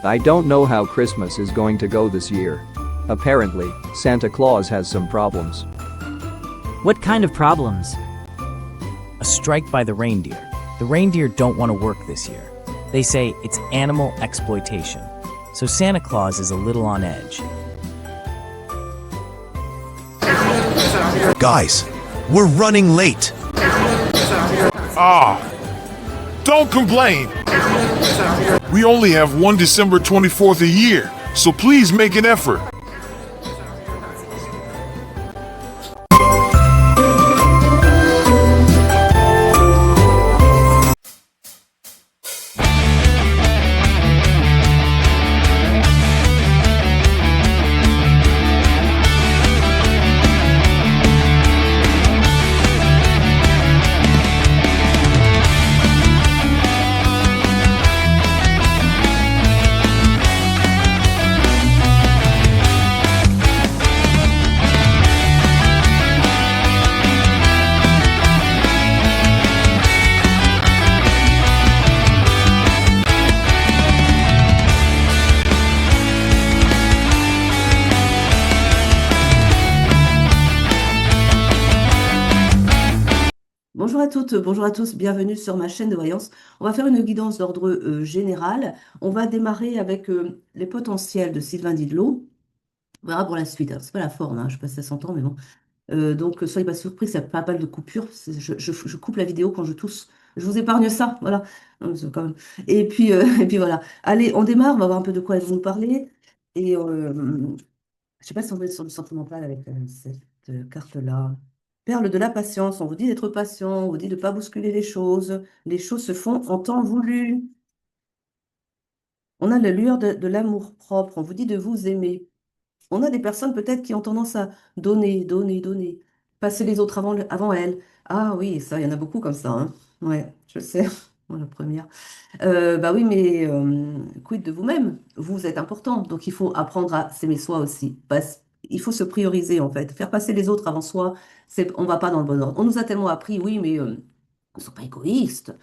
I don't know how Christmas is going to go this year. Apparently, Santa Claus has some problems. What kind of problems? A strike by the reindeer. The reindeer don't want to work this year. They say it's animal exploitation. So Santa Claus is a little on edge. Guys, we're running late. Don't complain. We only have one December 24th a year, so please make an effort. Bonjour à toutes, bonjour à tous, bienvenue sur ma chaîne de voyance. On va faire une guidance d'ordre général. On va démarrer avec les potentiels de Sylvain Didlot. On verra pour la suite. Alors, c'est pas la forme, hein, je sais pas si ça s'entend, mais bon. Donc, soyez pas surpris, ça pas mal de coupures. Je coupe la vidéo quand je tousse. Je vous épargne ça, voilà. Non, mais c'est quand même- et puis voilà. Allez, on démarre, on va voir un peu de quoi elles vont nous parler. Et je sais pas si on va être sur du sentimental avec cette carte-là. Perle de la patience, on vous dit d'être patient, on vous dit de ne pas bousculer les choses. Les choses se font en temps voulu. On a la lueur de l'amour-propre, on vous dit de vous aimer. On a des personnes peut-être qui ont tendance à donner, donner, donner, passer les autres avant elles. Ah oui, ça, il y en a beaucoup comme ça, hein. Ouais, je sais. Moi, la première. Bah oui, mais quid de vous-même? Vous êtes important, donc il faut apprendre à s'aimer soi aussi. Il faut se prioriser en fait. Faire passer les autres avant soi, on va pas dans le bon ordre. On nous a tellement appris, oui, mais ne sont pas égoïstes.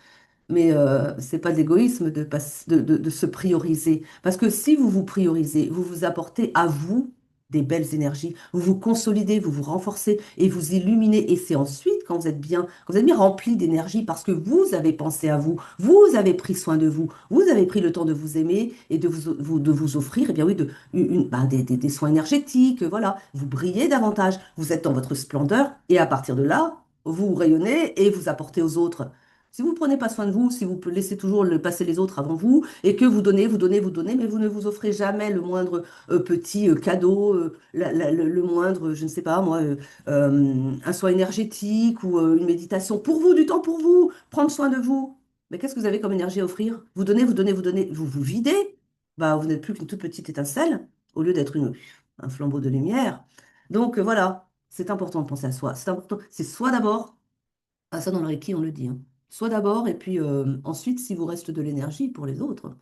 Mais c'est pas de l'égoïsme de se prioriser. Parce que si vous vous priorisez, vous vous apportez à vous des belles énergies, vous vous consolidez, vous vous renforcez et vous illuminez. Et c'est ensuite, quand vous êtes bien rempli d'énergie, parce que vous avez pensé à vous, vous avez pris soin de vous, vous avez pris le temps de vous aimer et de vous offrir, eh bien oui, des soins énergétiques, voilà. Vous brillez davantage, vous êtes dans votre splendeur et à partir de là, vous rayonnez et vous apportez aux autres. Si vous ne prenez pas soin de vous, si vous laissez toujours passer les autres avant vous, et que vous donnez, vous donnez, vous donnez, mais vous ne vous offrez jamais le moindre petit cadeau, le moindre, je ne sais pas moi, un soin énergétique ou une méditation pour vous, du temps pour vous, prendre soin de vous. Mais qu'est-ce que vous avez comme énergie à offrir? Vous donnez, vous donnez, vous donnez, vous vous videz, bah, vous n'êtes plus qu'une toute petite étincelle au lieu d'être un flambeau de lumière. Donc voilà, c'est important de penser à soi. C'est important, c'est soi d'abord. Ah, ça, dans le Reiki, on le dit, hein. Soit d'abord, et puis ensuite, si vous reste de l'énergie pour les autres,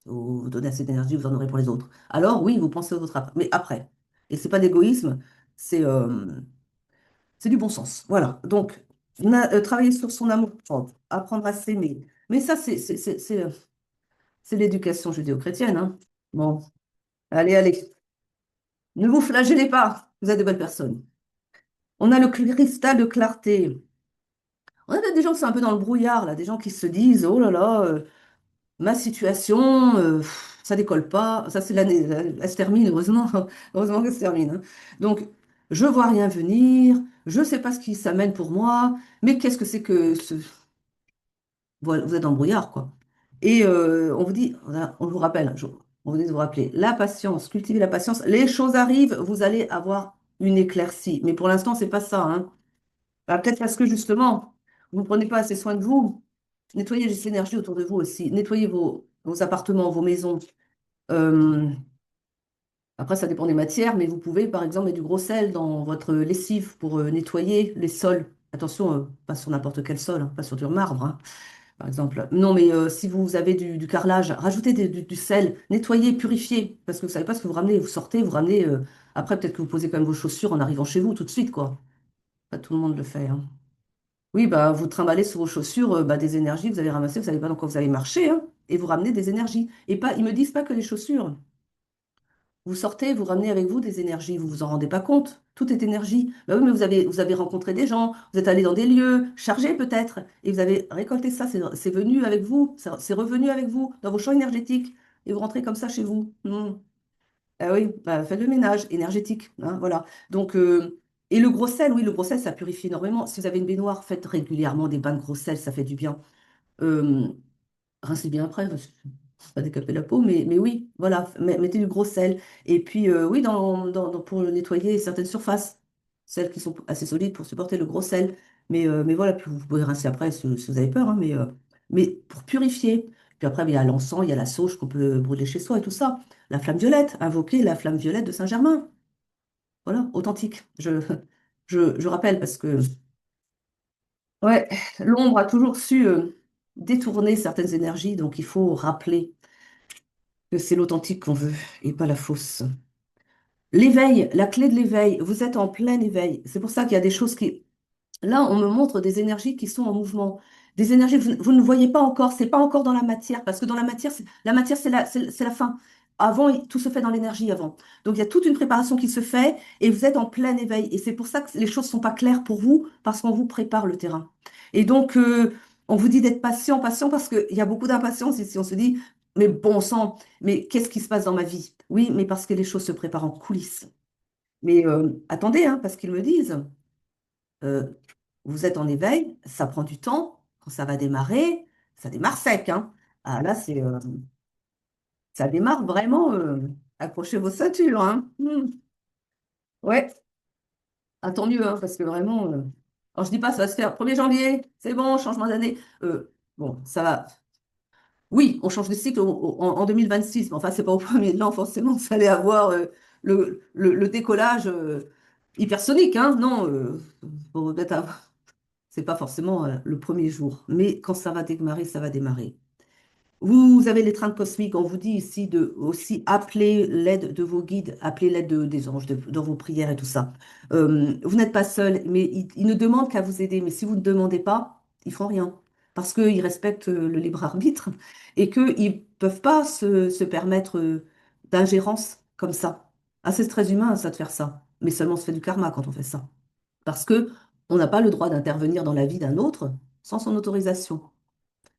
vous donnez assez d'énergie, vous en aurez pour les autres. Alors oui, vous pensez aux autres après. Mais après. Et c'est pas d'égoïsme, c'est c'est du bon sens. Voilà. Donc, travailler sur son amour-propre, apprendre à s'aimer. Mais ça, c'est l'éducation judéo-chrétienne, hein. Bon, allez, allez. Ne vous flagellez pas. Vous êtes de bonnes personnes. On a le cristal de clarté. On a des gens qui sont un peu dans le brouillard, là, des gens qui se disent, oh là là, ma situation, ça décolle pas. Ça, c'est l'année, elle se termine, heureusement, heureusement qu'elle se termine, hein. Donc, je vois rien venir, je sais pas ce qui s'amène pour moi, mais qu'est-ce que c'est que ce... Voilà, vous êtes dans le brouillard, quoi. Et on vous dit, voilà, on vous rappelle, on vous dit de vous rappeler, la patience, cultivez la patience, les choses arrivent, vous allez avoir une éclaircie. Mais pour l'instant, c'est pas ça, hein. Bah, peut-être parce que justement, vous ne prenez pas assez soin de vous. Nettoyez les énergies autour de vous aussi. Nettoyez vos appartements, vos maisons. Euh, Après, ça dépend des matières, mais vous pouvez, par exemple, mettre du gros sel dans votre lessive pour nettoyer les sols. Attention, pas sur n'importe quel sol, hein, pas sur du marbre, hein, par exemple. Non, mais si vous avez du carrelage, rajoutez du sel, nettoyez, purifiez, parce que vous ne savez pas ce que vous ramenez. Vous sortez, vous ramenez. Après, peut-être que vous posez quand même vos chaussures en arrivant chez vous tout de suite, quoi. Pas tout le monde le fait, hein. Oui, bah, vous trimballez sur vos chaussures des énergies que vous avez ramassées, vous ne savez pas dans quoi vous avez marché, hein. et vous ramenez des énergies. Et pas, ils me disent pas que les chaussures. Vous sortez, vous ramenez avec vous des énergies, vous vous en rendez pas compte. Tout est énergie. Bah oui, mais vous avez rencontré des gens, vous êtes allé dans des lieux chargés peut-être, et vous avez récolté ça, c'est venu avec vous, c'est revenu avec vous dans vos champs énergétiques, et vous rentrez comme ça chez vous. Ah oui, bah, faites le ménage énergétique, hein, voilà. Donc, et le gros sel, oui, le gros sel, ça purifie énormément. Si vous avez une baignoire, faites régulièrement des bains de gros sel, ça fait du bien. Euh, Rincez bien après, parce que c'est pas décaper la peau, mais oui, voilà, mettez du gros sel. Et puis, oui, pour nettoyer certaines surfaces, celles qui sont assez solides pour supporter le gros sel. Mais voilà, puis vous pouvez rincer après si vous avez peur, hein, mais pour purifier. Puis après, il y a l'encens, il y a la sauge qu'on peut brûler chez soi et tout ça. La flamme violette, invoquer la flamme violette de Saint-Germain. Voilà, authentique. Je rappelle parce que, ouais, l'ombre a toujours su détourner certaines énergies, donc il faut rappeler que c'est l'authentique qu'on veut et pas la fausse. L'éveil, la clé de l'éveil, vous êtes en plein éveil. C'est pour ça qu'il y a des choses qui... Là, on me montre des énergies qui sont en mouvement. Des énergies que vous ne voyez pas encore, c'est pas encore dans la matière, parce que dans la matière, c'est la fin. Avant, tout se fait dans l'énergie avant. Donc, il y a toute une préparation qui se fait et vous êtes en plein éveil. Et c'est pour ça que les choses sont pas claires pour vous, parce qu'on vous prépare le terrain. Et donc, on vous dit d'être patient, patient, parce qu'il y a beaucoup d'impatience ici. On se dit, mais bon sang, mais qu'est-ce qui se passe dans ma vie? Oui, mais parce que les choses se préparent en coulisses. Mais attendez, hein, parce qu'ils me disent. Euh, Vous êtes en éveil, ça prend du temps. Quand ça va démarrer, ça démarre sec, hein. Ah, là, ça démarre vraiment. Accrochez vos ceintures, hein. Ouais, ah, tant mieux, hein, parce que vraiment. Alors, je dis pas, ça va se faire 1er janvier, c'est bon, changement d'année. Bon, ça va. Oui, on change de cycle en 2026, mais enfin, c'est pas au premier de l'an, forcément, vous allez avoir le décollage hypersonique, hein. Non, faut peut-être c'est pas forcément le premier jour, mais quand ça va démarrer, ça va démarrer. Vous avez les trains cosmiques, on vous dit ici de aussi appeler l'aide de vos guides, appeler l'aide des anges dans vos prières et tout ça. Vous n'êtes pas seul, mais ils ne demandent qu'à vous aider. Mais si vous ne demandez pas, ils font rien. Parce qu'ils respectent le libre arbitre et qu'ils ne peuvent pas se permettre d'ingérence comme ça. Ah, c'est très humain, ça, de faire ça. Mais seulement on se fait du karma quand on fait ça. Parce que on n'a pas le droit d'intervenir dans la vie d'un autre sans son autorisation.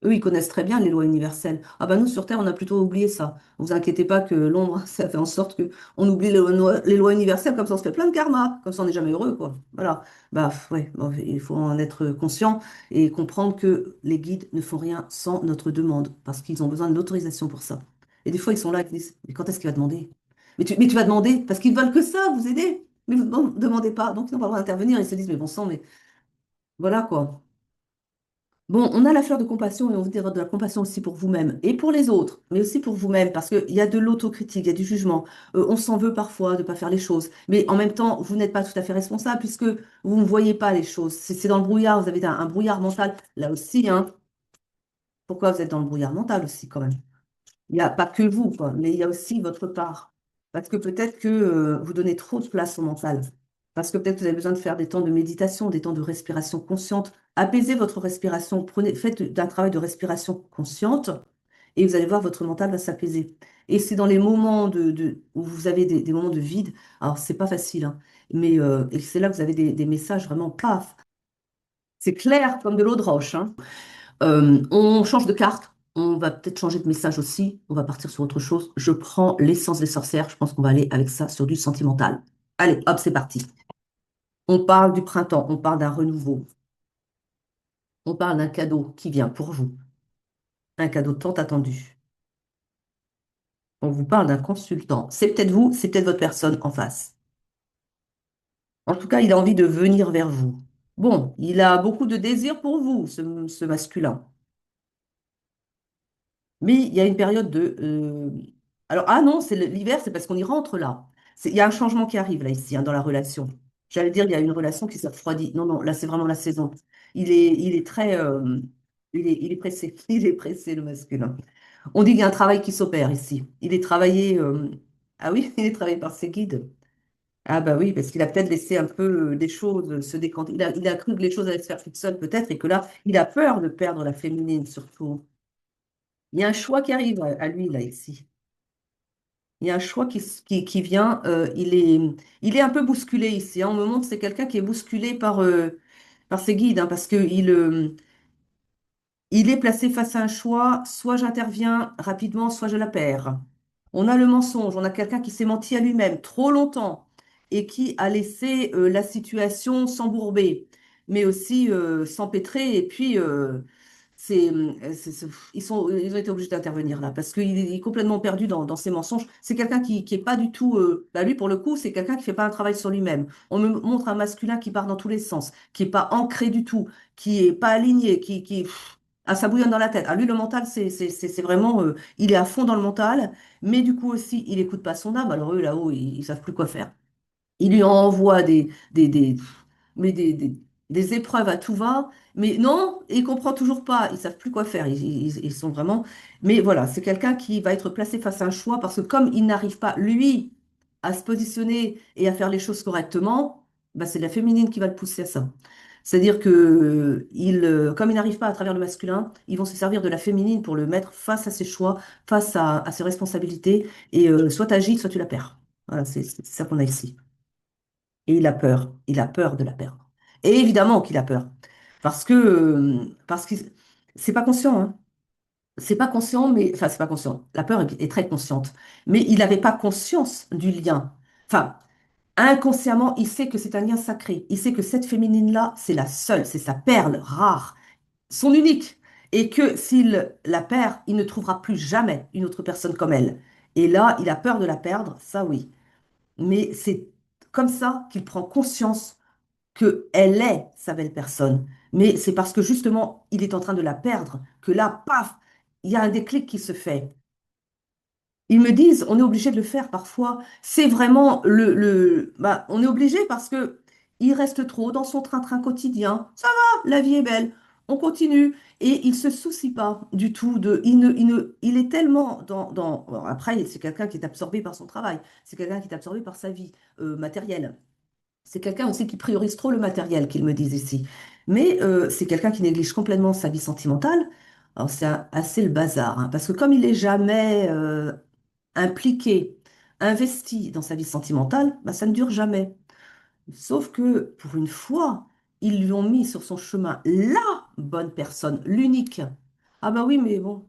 Eux, ils connaissent très bien les lois universelles. Ah ben nous, sur Terre, on a plutôt oublié ça. Ne vous inquiétez pas que l'ombre, ça fait en sorte que on oublie les lois universelles, comme ça on se fait plein de karma, comme ça on n'est jamais heureux, quoi. Voilà. Bah ouais, bon, il faut en être conscient et comprendre que les guides ne font rien sans notre demande, parce qu'ils ont besoin de l'autorisation pour ça. Et des fois, ils sont là, ils disent, mais quand est-ce qu'il va demander? Mais tu vas demander, parce qu'ils veulent que ça, vous aider. Mais vous ne demandez pas, donc ils n'ont pas le droit d'intervenir, ils se disent, mais bon sang, mais voilà quoi. Bon, on a la fleur de compassion et on veut dire de la compassion aussi pour vous-même et pour les autres, mais aussi pour vous-même, parce qu'il y a de l'autocritique, il y a du jugement. On s'en veut parfois de ne pas faire les choses, mais en même temps, vous n'êtes pas tout à fait responsable puisque vous ne voyez pas les choses. C'est dans le brouillard, vous avez un brouillard mental. Là aussi, hein, pourquoi vous êtes dans le brouillard mental aussi quand même? Il n'y a pas que vous, quoi, mais il y a aussi votre part. Parce que peut-être que vous donnez trop de place au mental. Parce que peut-être que vous avez besoin de faire des temps de méditation, des temps de respiration consciente. Apaisez votre respiration. Faites d'un travail de respiration consciente et vous allez voir, votre mental va s'apaiser. Et c'est dans les moments où vous avez des moments de vide. Alors, c'est pas facile, hein, mais et c'est là que vous avez des messages vraiment paf. C'est clair comme de l'eau de roche, hein. On change de carte. On va peut-être changer de message aussi. On va partir sur autre chose. Je prends l'essence des sorcières. Je pense qu'on va aller avec ça sur du sentimental. Allez, hop, c'est parti. On parle du printemps. On parle d'un renouveau. On parle d'un cadeau qui vient pour vous. Un cadeau tant attendu. On vous parle d'un consultant. C'est peut-être vous, c'est peut-être votre personne en face. En tout cas, il a envie de venir vers vous. Bon, il a beaucoup de désir pour vous, ce masculin. Mais il y a une période de... Alors, ah non, c'est l'hiver, c'est parce qu'on y rentre là. Il y a un changement qui arrive là, ici, hein, dans la relation. J'allais dire, il y a une relation qui s'est refroidie. Non, non, là, c'est vraiment la saison. Il est très... il est pressé. Il est pressé, le masculin. On dit qu'il y a un travail qui s'opère ici. Il est travaillé... Ah oui, il est travaillé par ses guides. Ah bah oui, parce qu'il a peut-être laissé un peu des choses se décanter. Il a cru que les choses allaient se faire toutes seules, peut-être, et que là, il a peur de perdre la féminine, surtout. Il y a un choix qui arrive à lui, là, ici. Il y a un choix qui vient. Il est un peu bousculé ici, hein. On me montre que c'est quelqu'un qui est bousculé par ses guides, hein, parce il est placé face à un choix, soit j'interviens rapidement, soit je la perds. On a le mensonge, on a quelqu'un qui s'est menti à lui-même trop longtemps et qui a laissé la situation s'embourber, mais aussi s'empêtrer. Et puis, ils ont été obligés d'intervenir là parce qu'il est complètement perdu dans ses mensonges. C'est quelqu'un qui est pas du tout. Bah lui, pour le coup, c'est quelqu'un qui fait pas un travail sur lui-même. On me montre un masculin qui part dans tous les sens, qui est pas ancré du tout, qui est pas aligné, ah, ça bouillonne dans la tête. Ah, lui, le mental, c'est vraiment, il est à fond dans le mental, mais du coup aussi, il écoute pas son âme. Alors eux, là-haut, ils savent plus quoi faire. Il lui envoie mais des épreuves à tout va, mais non, il comprend toujours pas. Ils savent plus quoi faire. Ils sont vraiment. Mais voilà, c'est quelqu'un qui va être placé face à un choix parce que comme il n'arrive pas, lui, à se positionner et à faire les choses correctement, bah, c'est la féminine qui va le pousser à ça. C'est-à-dire que comme il n'arrive pas à travers le masculin, ils vont se servir de la féminine pour le mettre face à ses choix, face à ses responsabilités, et soit tu agis, soit tu la perds. Voilà, c'est ça qu'on a ici. Et il a peur de la perdre. Et évidemment qu'il a peur, parce que c'est pas conscient, hein. C'est pas conscient, mais enfin c'est pas conscient. La peur est très consciente, mais il n'avait pas conscience du lien. Enfin, inconsciemment, il sait que c'est un lien sacré. Il sait que cette féminine-là, c'est la seule, c'est sa perle rare, son unique, et que s'il la perd, il ne trouvera plus jamais une autre personne comme elle. Et là, il a peur de la perdre, ça oui. Mais c'est comme ça qu'il prend conscience que elle est sa belle personne. Mais c'est parce que justement, il est en train de la perdre que là, paf, il y a un déclic qui se fait. Ils me disent, on est obligé de le faire parfois. C'est vraiment bah, on est obligé parce que il reste trop dans son train-train quotidien. Ça va, la vie est belle. On continue. Et il se soucie pas du tout il est tellement bon, après, c'est quelqu'un qui est absorbé par son travail. C'est quelqu'un qui est absorbé par sa vie matérielle. C'est quelqu'un aussi qui priorise trop le matériel, qu'ils me disent ici. Mais c'est quelqu'un qui néglige complètement sa vie sentimentale. Alors c'est assez le bazar, hein, parce que comme il est jamais impliqué, investi dans sa vie sentimentale, bah, ça ne dure jamais. Sauf que pour une fois, ils lui ont mis sur son chemin la bonne personne, l'unique. Ah bah oui, mais bon,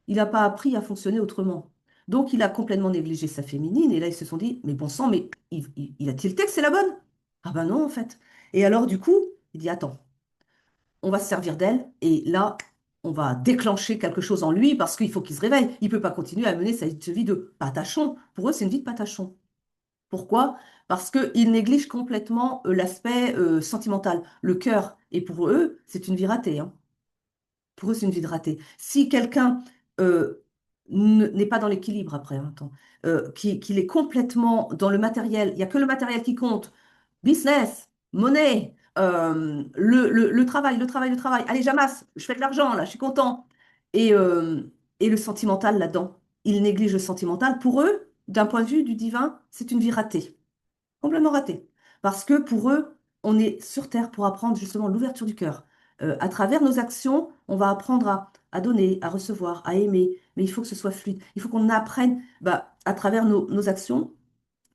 il n'a pas appris à fonctionner autrement. Donc il a complètement négligé sa féminine et là ils se sont dit, mais bon sang, mais il a tilté que c'est la bonne? Ah bah non en fait. Et alors du coup, il dit, attends, on va se servir d'elle et là, on va déclencher quelque chose en lui parce qu'il faut qu'il se réveille. Il ne peut pas continuer à mener cette vie de patachon. Pour eux, c'est une vie de patachon. Pourquoi? Parce qu'ils négligent complètement l'aspect sentimental, le cœur. Et pour eux, c'est une vie ratée, hein. Pour eux, c'est une vie de raté. Si quelqu'un euh, n'est pas dans l'équilibre après, hein, attends, qu'il est complètement dans le matériel, il n'y a que le matériel qui compte, business, monnaie, le travail, le travail, le travail. Allez, j'amasse, je fais de l'argent, là, je suis content. Et, euh, et le sentimental là-dedans. Ils négligent le sentimental. Pour eux, d'un point de vue du divin, c'est une vie ratée. Complètement ratée. Parce que pour eux, on est sur Terre pour apprendre justement l'ouverture du cœur. À travers nos actions, on va apprendre à donner, à recevoir, à aimer. Mais il faut que ce soit fluide. Il faut qu'on apprenne bah, à travers nos actions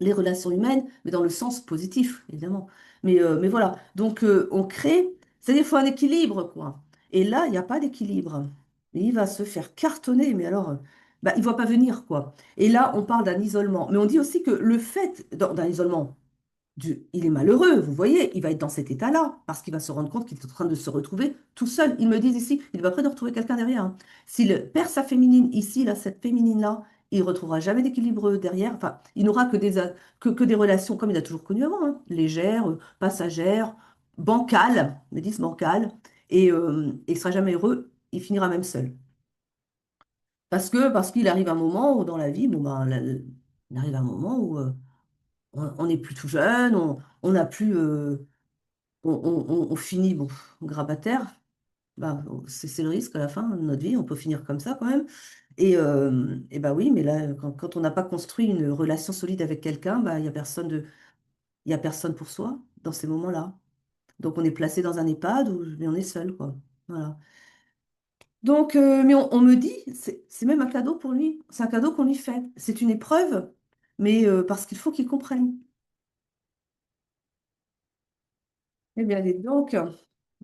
les relations humaines, mais dans le sens positif, évidemment. Mais voilà, donc on crée, c'est-à-dire qu'il faut un équilibre, quoi. Et là, il n'y a pas d'équilibre. Et il va se faire cartonner, mais alors, bah, il ne va pas venir, quoi. Et là, on parle d'un isolement. Mais on dit aussi que le fait d'un isolement, il est malheureux, vous voyez, il va être dans cet état-là, parce qu'il va se rendre compte qu'il est en train de se retrouver tout seul. Ils me disent ici, il va près de retrouver quelqu'un derrière, hein. S'il perd sa féminine ici, là, cette féminine-là, il ne retrouvera jamais d'équilibre derrière. Enfin, il n'aura que des relations comme il a toujours connu avant, hein, légères, passagères, bancales, ils me disent bancales, et il ne sera jamais heureux, il finira même seul. Parce qu'il arrive un moment où dans la vie, bon, ben, il arrive un moment où on n'est plus tout jeune, on n'a plus, on finit bon, grabataire. Bah, c'est le risque à la fin de notre vie, on peut finir comme ça quand même. Et bah oui, mais là, quand on n'a pas construit une relation solide avec quelqu'un, bah, il y a personne pour soi dans ces moments-là. Donc on est placé dans un EHPAD où mais on est seul, quoi. Voilà. Donc, mais on me dit, c'est même un cadeau pour lui. C'est un cadeau qu'on lui fait. C'est une épreuve, mais parce qu'il faut qu'il comprenne. Eh bien, dites donc,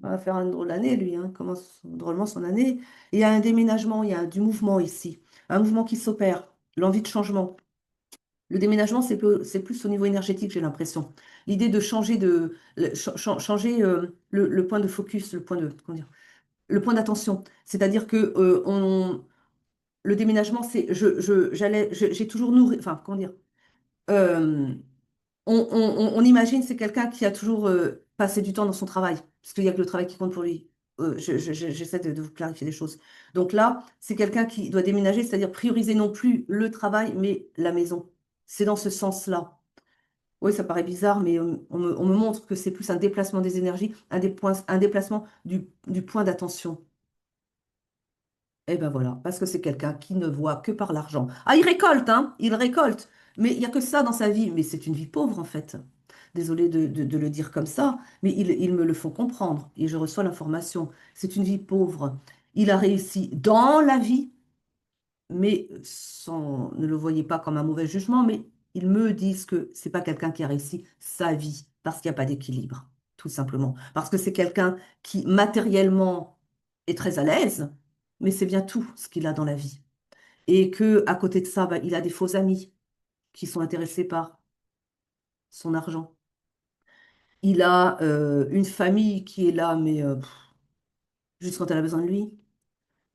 on va faire une drôle d'année, lui, hein. Commence drôlement son année. Et il y a un déménagement, il y a du mouvement ici. Un mouvement qui s'opère, l'envie de changement. Le déménagement, c'est plus au niveau énergétique, j'ai l'impression. L'idée de changer changer le point de focus, comment dire, le point d'attention. C'est-à-dire que le déménagement, c'est, j'ai toujours nourri, enfin, comment dire, euh, on imagine c'est quelqu'un qui a toujours passé du temps dans son travail, parce qu'il n'y a que le travail qui compte pour lui. J'essaie de vous clarifier les choses. Donc là, c'est quelqu'un qui doit déménager, c'est-à-dire prioriser non plus le travail, mais la maison. C'est dans ce sens-là. Oui, ça paraît bizarre, mais on me montre que c'est plus un déplacement des énergies, un déplacement du point d'attention. Eh ben voilà, parce que c'est quelqu'un qui ne voit que par l'argent. Ah, il récolte, hein, il récolte. Mais il n'y a que ça dans sa vie. Mais c'est une vie pauvre, en fait. Désolée de le dire comme ça, mais il me le faut comprendre. Et je reçois l'information. C'est une vie pauvre. Il a réussi dans la vie, mais ne le voyez pas comme un mauvais jugement, mais ils me disent que c'est pas quelqu'un qui a réussi sa vie parce qu'il n'y a pas d'équilibre, tout simplement. Parce que c'est quelqu'un qui matériellement est très à l'aise, mais c'est bien tout ce qu'il a dans la vie. Et que à côté de ça, bah, il a des faux amis qui sont intéressés par son argent. Il a une famille qui est là, mais juste quand elle a besoin de lui.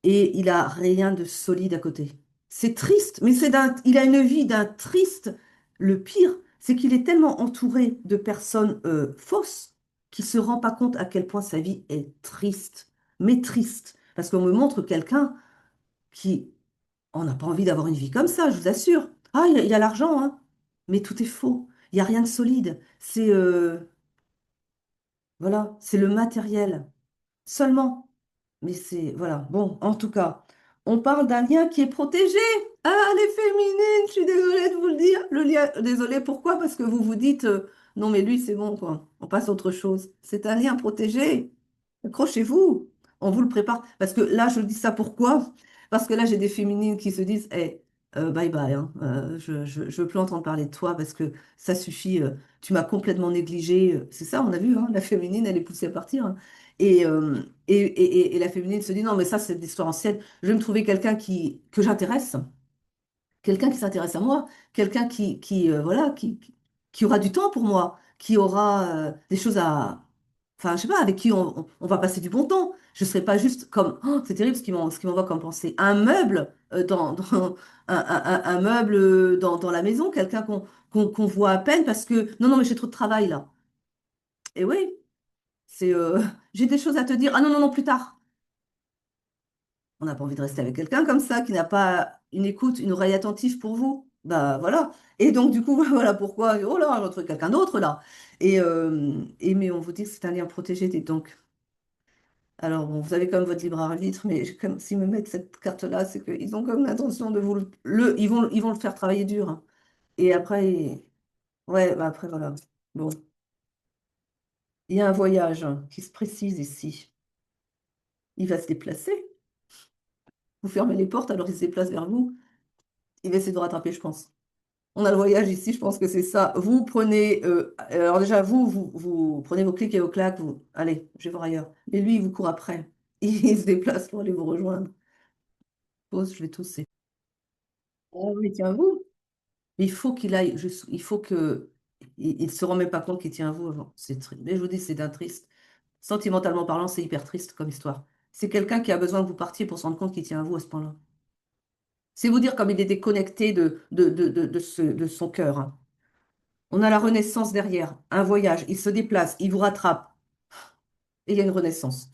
Et il a rien de solide à côté. C'est triste, mais il a une vie d'un triste. Le pire, c'est qu'il est tellement entouré de personnes fausses qu'il se rend pas compte à quel point sa vie est triste, mais triste. Parce qu'on me montre quelqu'un qui, on n'a pas envie d'avoir une vie comme ça, je vous assure. Ah, il y a l'argent, hein, mais tout est faux. Il y a rien de solide. Voilà, c'est le matériel seulement. Mais c'est, voilà. Bon, en tout cas, on parle d'un lien qui est protégé. Ah, les féminines, je suis désolée de vous le dire. Le lien, désolée, pourquoi? Parce que vous vous dites, non, mais lui, c'est bon, quoi. On passe à autre chose. C'est un lien protégé. Accrochez-vous. On vous le prépare. Parce que là, je dis ça pourquoi? Parce que là, j'ai des féminines qui se disent, eh, bye bye, hein. Je veux plus entendre parler de toi parce que ça suffit. Tu m'as complètement négligée. C'est ça, on a vu, hein, la féminine, elle est poussée à partir, hein. Et, et la féminine se dit, non, mais ça, c'est de l'histoire ancienne. Je vais me trouver que j'intéresse, quelqu'un qui s'intéresse à moi, quelqu'un voilà, qui aura du temps pour moi, qui aura des choses à... Enfin, je sais pas, avec qui on va passer du bon temps. Je ne serai pas juste comme... Oh, c'est terrible ce qui m'envoie comme pensée. Un meuble un meuble dans la maison, quelqu'un qu'on voit à peine parce que... Non, non, mais j'ai trop de travail là. Et oui, c'est... j'ai des choses à te dire. Ah non, non, non, plus tard. On n'a pas envie de rester avec quelqu'un comme ça, qui n'a pas une écoute, une oreille attentive pour vous. Bah voilà. Et donc, du coup, voilà pourquoi. Oh là, j'ai retrouvé quelqu'un d'autre là. Mais on vous dit que c'est un lien protégé, dites donc. Alors, bon, vous avez quand même votre libre arbitre, mais comme s'ils me mettent cette carte-là, c'est qu'ils ont comme l'intention de vous ils vont le faire travailler dur, hein. Et après, ouais, bah après, voilà. Bon, il y a un voyage qui se précise ici. Il va se déplacer. Vous fermez les portes, alors il se déplace vers vous. Il va essayer de rattraper, je pense. On a le voyage ici, je pense que c'est ça. Vous prenez, alors déjà, vous prenez vos clics et vos claques, allez, je vais voir ailleurs. Et lui, il vous court après. Il se déplace pour aller vous rejoindre. Pause, je vais tousser. Oh, mais tiens, vous. Il faut qu'il aille, il faut que, il se rend même pas compte qu'il tient à vous avant. C'est triste. Mais je vous dis, c'est d'un triste. Sentimentalement parlant, c'est hyper triste comme histoire. C'est quelqu'un qui a besoin que vous partiez pour se rendre compte qu'il tient à vous à ce point-là. C'est vous dire comme il est déconnecté de son cœur, hein. On a la renaissance derrière, un voyage, il se déplace, il vous rattrape, et il y a une renaissance.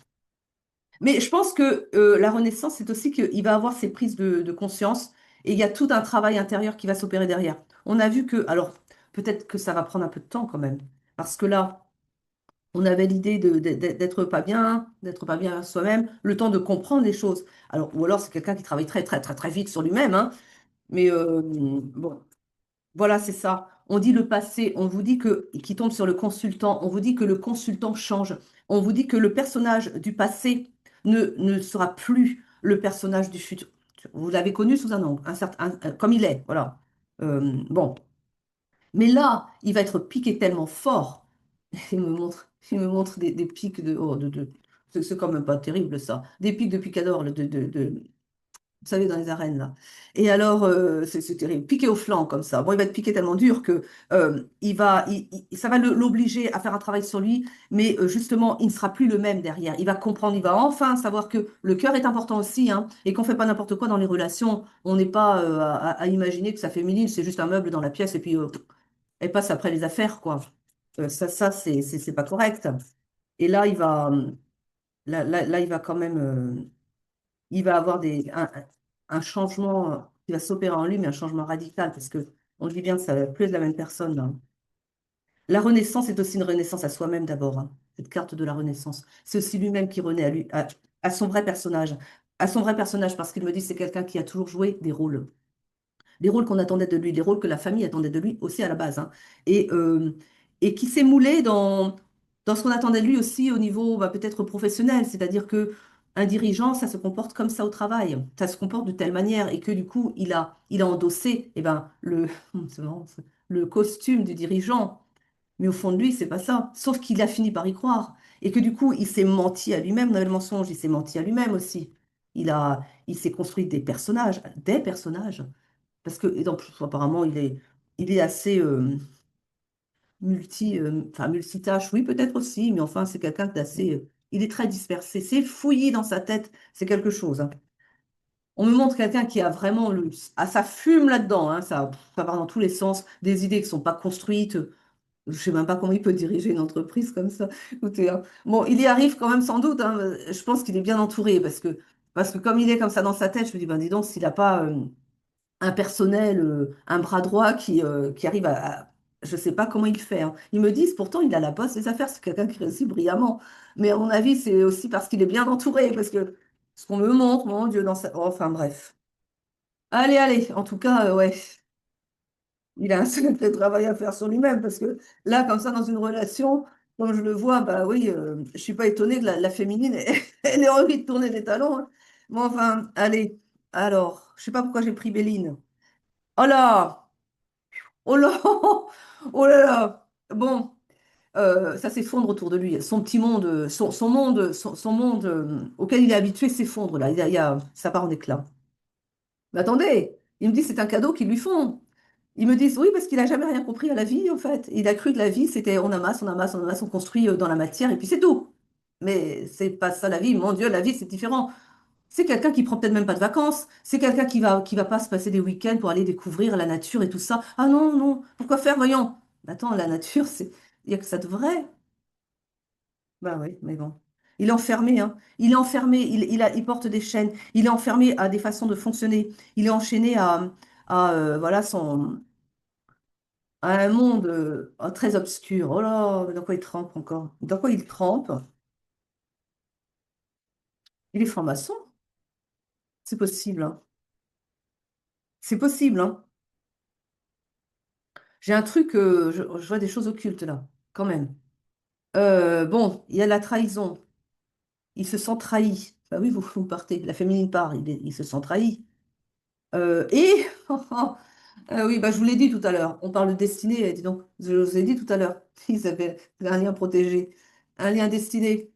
Mais je pense que la renaissance, c'est aussi qu'il va avoir ses prises de conscience, et il y a tout un travail intérieur qui va s'opérer derrière. On a vu que, alors, peut-être que ça va prendre un peu de temps quand même, parce que là, on avait l'idée d'être pas bien soi-même, le temps de comprendre les choses. Alors, ou alors c'est quelqu'un qui travaille très, très, très, très vite sur lui-même, hein, mais bon. Voilà, c'est ça. On dit le passé, on vous dit qui tombe sur le consultant, on vous dit que le consultant change, on vous dit que le personnage du passé ne sera plus le personnage du futur. Vous l'avez connu sous un angle, comme il est, voilà. Bon. Mais là, il va être piqué tellement fort. Il me montre des pics de. Oh, c'est quand même pas terrible, ça. Des pics de picador, là, vous savez, dans les arènes, là. Et alors, c'est terrible. Piqué au flanc, comme ça. Bon, il va être piqué tellement dur que ça va l'obliger à faire un travail sur lui, mais justement, il ne sera plus le même derrière. Il va comprendre, il va enfin savoir que le cœur est important aussi, hein, et qu'on fait pas n'importe quoi dans les relations. On n'est pas à imaginer que sa féminine, c'est juste un meuble dans la pièce, et puis elle passe après les affaires, quoi. Ça, c'est pas correct. Et là, il va quand même. Il va avoir un changement qui va s'opérer en lui, mais un changement radical, parce que on le dit bien, ça va plus être la même personne, là. La renaissance est aussi une renaissance à soi-même d'abord, hein, cette carte de la renaissance. C'est aussi lui-même qui renaît à son vrai personnage. À son vrai personnage, parce qu'il me dit c'est quelqu'un qui a toujours joué des rôles qu'on attendait de lui, des rôles que la famille attendait de lui aussi à la base, hein. Et, euh, et qui s'est moulé dans ce qu'on attendait de lui aussi au niveau peut-être professionnel, c'est-à-dire que un dirigeant, ça se comporte comme ça au travail, ça se comporte de telle manière, et que du coup, il a endossé c'est marrant, le costume du dirigeant. Mais au fond de lui, c'est pas ça. Sauf qu'il a fini par y croire. Et que du coup, il s'est menti à lui-même. Dans le mensonge, il s'est menti à lui-même aussi. Il s'est construit des personnages. Parce que, et en plus, apparemment, il est assez enfin, multitâche, oui, peut-être aussi, mais enfin, c'est quelqu'un d'assez. Il est très dispersé. C'est fouillis dans sa tête, c'est quelque chose, hein. On me montre quelqu'un qui a vraiment ça fume là-dedans, hein, ça part dans tous les sens, des idées qui ne sont pas construites. Je ne sais même pas comment il peut diriger une entreprise comme ça. Écoutez, hein. Bon, il y arrive quand même sans doute, hein. Je pense qu'il est bien entouré parce que comme il est comme ça dans sa tête, je me dis, ben dis donc, s'il n'a pas un personnel, un bras droit qui arrive je ne sais pas comment il fait, hein. Ils me disent pourtant il a la poste des affaires, c'est quelqu'un qui réussit brillamment. Mais à mon avis, c'est aussi parce qu'il est bien entouré, parce que ce qu'on me montre, mon Dieu, enfin bref. Allez, allez, en tout cas, ouais, il a un sacré travail à faire sur lui-même, parce que là, comme ça, dans une relation, comme je le vois, bah oui, je suis pas étonnée que la féminine, elle ait envie de tourner les talons, hein. Bon, enfin, allez. Alors, je sais pas pourquoi j'ai pris Béline. Oh là! Oh là! Oh là là! Bon, ça s'effondre autour de lui. Son petit monde, son monde auquel il est habitué s'effondre là. Ça part en éclats. Mais attendez, il me dit c'est un cadeau qu'ils lui font. Ils me disent oui parce qu'il a jamais rien compris à la vie en fait. Il a cru que la vie c'était on amasse, on amasse, on amasse, on construit dans la matière et puis c'est tout. Mais c'est pas ça la vie. Mon Dieu, la vie c'est différent. C'est quelqu'un qui prend peut-être même pas de vacances. C'est quelqu'un qui va pas se passer des week-ends pour aller découvrir la nature et tout ça. Ah non, non, pourquoi faire, voyons. Attends, la nature, il y a que ça de vrai. Bah oui, mais bon. Il est enfermé, hein. Il est enfermé, il porte des chaînes. Il est enfermé à des façons de fonctionner. Il est enchaîné voilà, à un monde très obscur. Oh là, dans quoi il trempe encore? Dans quoi il trempe? Il est franc-maçon. C'est possible, hein. C'est possible, hein. J'ai un truc, je vois des choses occultes là, quand même. Bon, il y a la trahison. Il se sent trahi. Bah oui, vous partez. La féminine part, il se sent trahi. Et, oui, bah, je vous l'ai dit tout à l'heure. On parle de destinée, dis donc. Je vous ai dit tout à l'heure. Ils avaient un lien protégé, un lien destiné.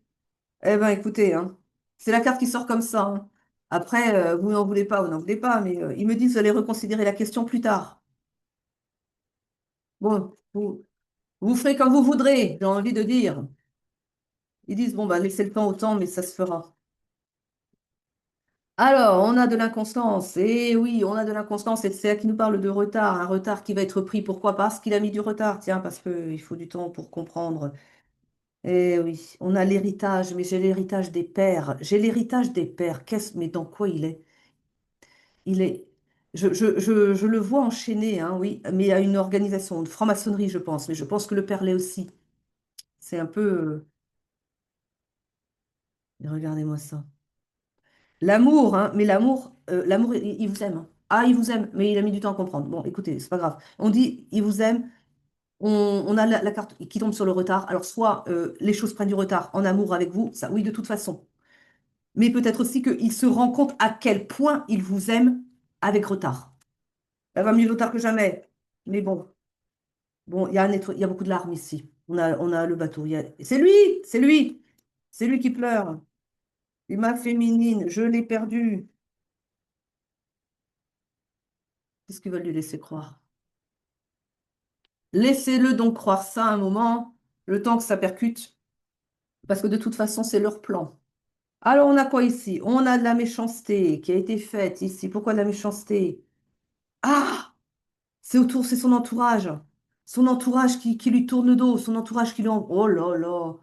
Eh ben, écoutez, hein, c'est la carte qui sort comme ça, hein. Après, vous n'en voulez pas, vous n'en voulez pas, mais ils me disent vous allez reconsidérer la question plus tard. Bon, vous ferez comme vous voudrez, j'ai envie de dire. Ils disent, bon, bah, laissez le temps au temps, mais ça se fera. Alors, on a de l'inconstance. Et oui, on a de l'inconstance. Et c'est là qui nous parle de retard. Un retard qui va être pris. Pourquoi? Parce qu'il a mis du retard. Tiens, parce qu'il faut du temps pour comprendre. Et oui, on a l'héritage, mais j'ai l'héritage des pères. J'ai l'héritage des pères. Mais dans quoi il est? Il est. Je le vois enchaîné, hein, oui, mais à une organisation de franc-maçonnerie, je pense. Mais je pense que le père l'est aussi. C'est un peu. Regardez-moi ça. L'amour, hein, mais l'amour, il vous aime, hein. Ah, il vous aime, mais il a mis du temps à comprendre. Bon, écoutez, c'est pas grave. On dit, il vous aime, on a la carte qui tombe sur le retard. Alors, soit les choses prennent du retard en amour avec vous, ça, oui, de toute façon. mais peut-être aussi qu'il se rend compte à quel point il vous aime avec retard. Elle va mieux vaut tard que jamais. Mais bon, bon, il y a beaucoup de larmes ici. On a le bateau. C'est lui, c'est lui, c'est lui qui pleure. Et ma féminine, je l'ai perdue. Qu'est-ce qu'ils veulent lui laisser croire? Laissez-le donc croire ça un moment, le temps que ça percute, parce que de toute façon, c'est leur plan. Alors, on a quoi ici? On a de la méchanceté qui a été faite ici. Pourquoi de la méchanceté? Ah! C'est son entourage. Son entourage qui lui tourne le dos, son entourage qui lui en... Oh là là!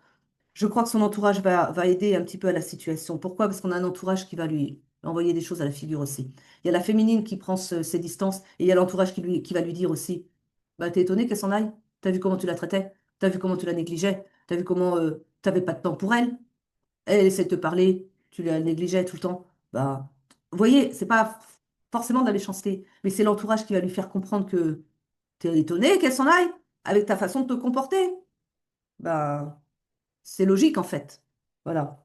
Je crois que son entourage va aider un petit peu à la situation. Pourquoi? Parce qu'on a un entourage qui va lui envoyer des choses à la figure aussi. Il y a la féminine qui prend ses distances et il y a l'entourage qui va lui dire aussi, bah, t'es étonné qu'elle s'en aille? T'as vu comment tu la traitais? T'as vu comment tu la négligeais? T'as vu comment t'avais pas de temps pour elle? Elle essaie de te parler, tu la négligeais tout le temps. Bah, vous voyez, c'est pas forcément de la méchanceté, mais c'est l'entourage qui va lui faire comprendre que t'es étonné qu'elle s'en aille avec ta façon de te comporter. Bah, c'est logique en fait. Voilà.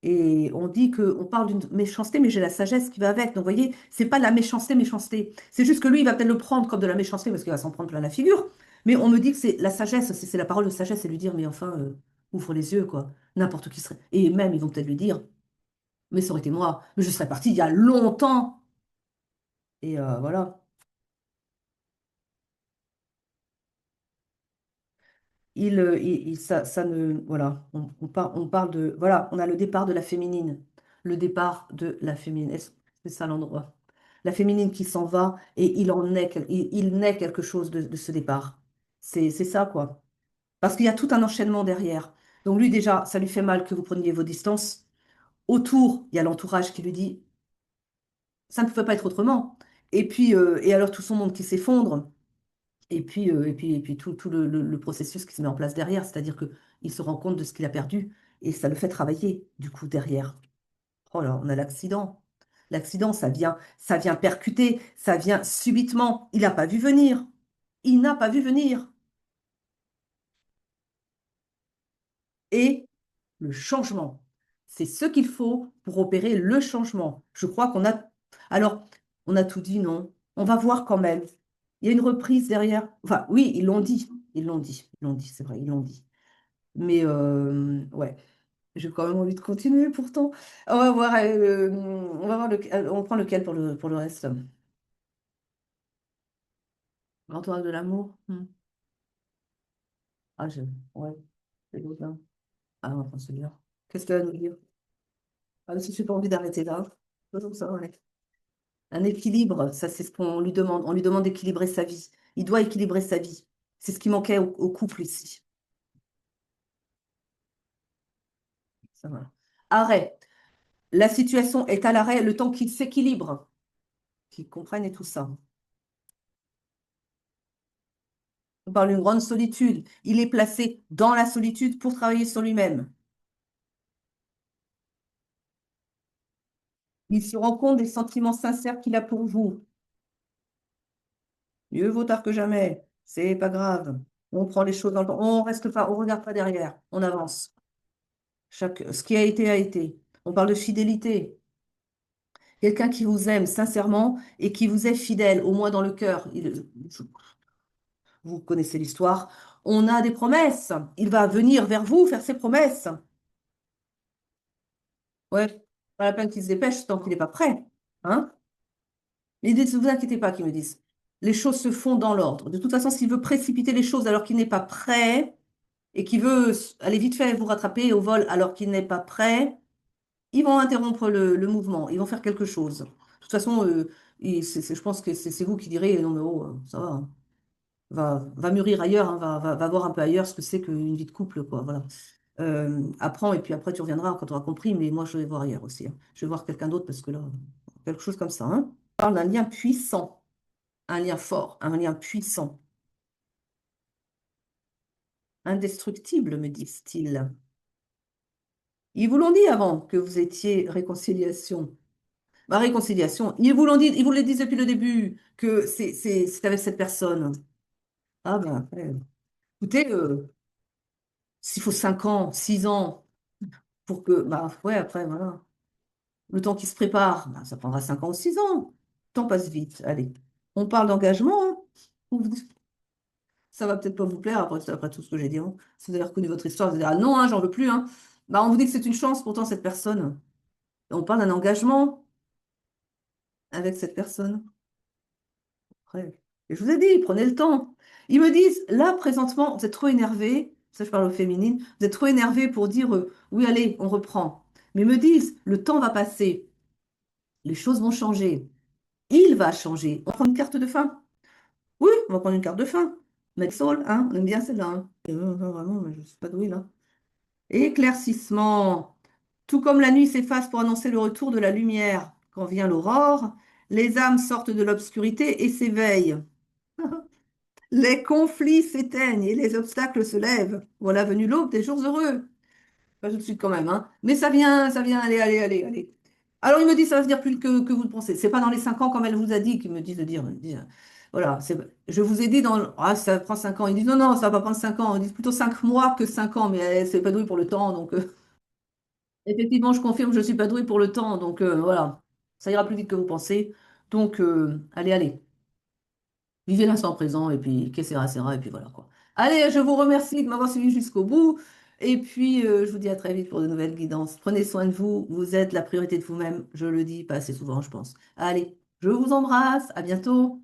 Et on dit que on parle d'une méchanceté, mais j'ai la sagesse qui va avec. Donc, vous voyez, c'est pas de la méchanceté, méchanceté. C'est juste que lui, il va peut-être le prendre comme de la méchanceté parce qu'il va s'en prendre plein la figure. Mais on me dit que c'est la sagesse, c'est la parole de sagesse, c'est lui dire, mais enfin, ouvre les yeux, quoi. N'importe qui serait. Et même, ils vont peut-être lui dire, mais ça aurait été moi. Mais je serais partie il y a longtemps. Et voilà. Ça ne, voilà, on parle de, voilà, on a le départ de la féminine, le départ de la féminine. Est-ce que c'est ça l'endroit? La féminine qui s'en va et il naît quelque chose de ce départ. C'est ça, quoi. Parce qu'il y a tout un enchaînement derrière. Donc lui, déjà, ça lui fait mal que vous preniez vos distances. Autour, il y a l'entourage qui lui dit, ça ne peut pas être autrement. Et puis, et alors tout son monde qui s'effondre. Et puis tout le processus qui se met en place derrière, c'est-à-dire qu'il se rend compte de ce qu'il a perdu et ça le fait travailler, du coup, derrière. Oh là, on a l'accident. L'accident, ça vient percuter, ça vient subitement. Il n'a pas vu venir. Il n'a pas vu venir. Et le changement, c'est ce qu'il faut pour opérer le changement. Je crois qu'on a... Alors, on a tout dit, non? On va voir quand même. Il y a une reprise derrière. Enfin, oui, ils l'ont dit. Ils l'ont dit. Ils l'ont dit, c'est vrai, ils l'ont dit. Mais ouais, j'ai quand même envie de continuer pourtant. On va voir on prend lequel pour le reste? L'entourage de l'amour? Ah, ouais, c'est l'autre là. Ah non, enfin, celui-là. Qu'est-ce qu'elle va nous dire? Ah, si j'ai pas envie d'arrêter là. Faisons ça, ouais. Un équilibre, ça c'est ce qu'on lui demande. On lui demande d'équilibrer sa vie. Il doit équilibrer sa vie. C'est ce qui manquait au couple ici. Ça va. Arrêt. La situation est à l'arrêt le temps qu'il s'équilibre, qu'il comprenne et tout ça. On parle d'une grande solitude. Il est placé dans la solitude pour travailler sur lui-même. Il se rend compte des sentiments sincères qu'il a pour vous. Mieux vaut tard que jamais. C'est pas grave. On prend les choses dans le temps. On reste pas, on regarde pas derrière. On avance. Ce qui a été a été. On parle de fidélité. Quelqu'un qui vous aime sincèrement et qui vous est fidèle, au moins dans le cœur. Vous connaissez l'histoire. On a des promesses. Il va venir vers vous faire ses promesses. Ouais, pas la peine qu'il se dépêche tant qu'il n'est pas prêt. Hein? Mais ne vous inquiétez pas qu'ils me disent. Les choses se font dans l'ordre. De toute façon, s'il veut précipiter les choses alors qu'il n'est pas prêt et qu'il veut aller vite fait vous rattraper au vol alors qu'il n'est pas prêt, ils vont interrompre le mouvement. Ils vont faire quelque chose. De toute façon, je pense que c'est vous qui direz, non mais oh, ça va, hein. Va mûrir ailleurs, hein, va voir un peu ailleurs ce que c'est qu'une vie de couple, quoi. Voilà. Apprends et puis après tu reviendras quand tu auras compris, mais moi je vais voir ailleurs aussi, hein. Je vais voir quelqu'un d'autre parce que là, quelque chose comme ça, hein. On parle d'un lien puissant, un lien fort, un lien puissant, indestructible, me disent-ils. Ils vous l'ont dit avant que vous étiez réconciliation. Ma réconciliation, ils vous le disent depuis le début que c'est avec cette personne. Ah ben après, écoutez, s'il faut 5 ans, 6 ans, pour que, bah ouais, après, voilà. Le temps qui se prépare, bah, ça prendra 5 ans ou 6 ans. Le temps passe vite. Allez, on parle d'engagement, hein. Ça va peut-être pas vous plaire après tout ce que j'ai dit, hein. Si vous avez reconnu votre histoire, vous allez dire, ah non, hein, j'en veux plus, hein. Bah, on vous dit que c'est une chance, pourtant, cette personne. On parle d'un engagement avec cette personne. Après, et je vous ai dit, prenez le temps. Ils me disent, là, présentement, vous êtes trop énervé. Ça, je parle aux féminines. Vous êtes trop énervé pour dire, oui, allez, on reprend. Mais ils me disent, le temps va passer. Les choses vont changer. Il va changer. On prend une carte de fin. Oui, on va prendre une carte de fin. Marisol, hein, on aime bien celle-là, hein. Vraiment, mais je ne suis pas douée là. Éclaircissement. Tout comme la nuit s'efface pour annoncer le retour de la lumière, quand vient l'aurore, les âmes sortent de l'obscurité et s'éveillent. Les conflits s'éteignent et les obstacles se lèvent. Voilà venu l'aube des jours heureux. Pas tout de suite quand même, hein. Mais ça vient, allez, allez, allez, allez. Alors il me dit, ça va venir plus que vous le pensez. C'est pas dans les 5 ans comme elle vous a dit qu'il me dit de dire. Il me dit, voilà, je vous ai dit ah, ça prend 5 ans. Il dit non, non, ça va pas prendre 5 ans. Il dit plutôt 5 mois que 5 ans, mais elle, c'est pas douée pour le temps. Donc effectivement, je confirme, je suis pas douée pour le temps. Donc voilà, ça ira plus vite que vous pensez. Donc allez, allez. Vivez l'instant présent et puis que sera, et puis voilà quoi. Allez, je vous remercie de m'avoir suivi jusqu'au bout. Et puis, je vous dis à très vite pour de nouvelles guidances. Prenez soin de vous. Vous êtes la priorité de vous-même. Je le dis pas assez souvent, je pense. Allez, je vous embrasse. À bientôt.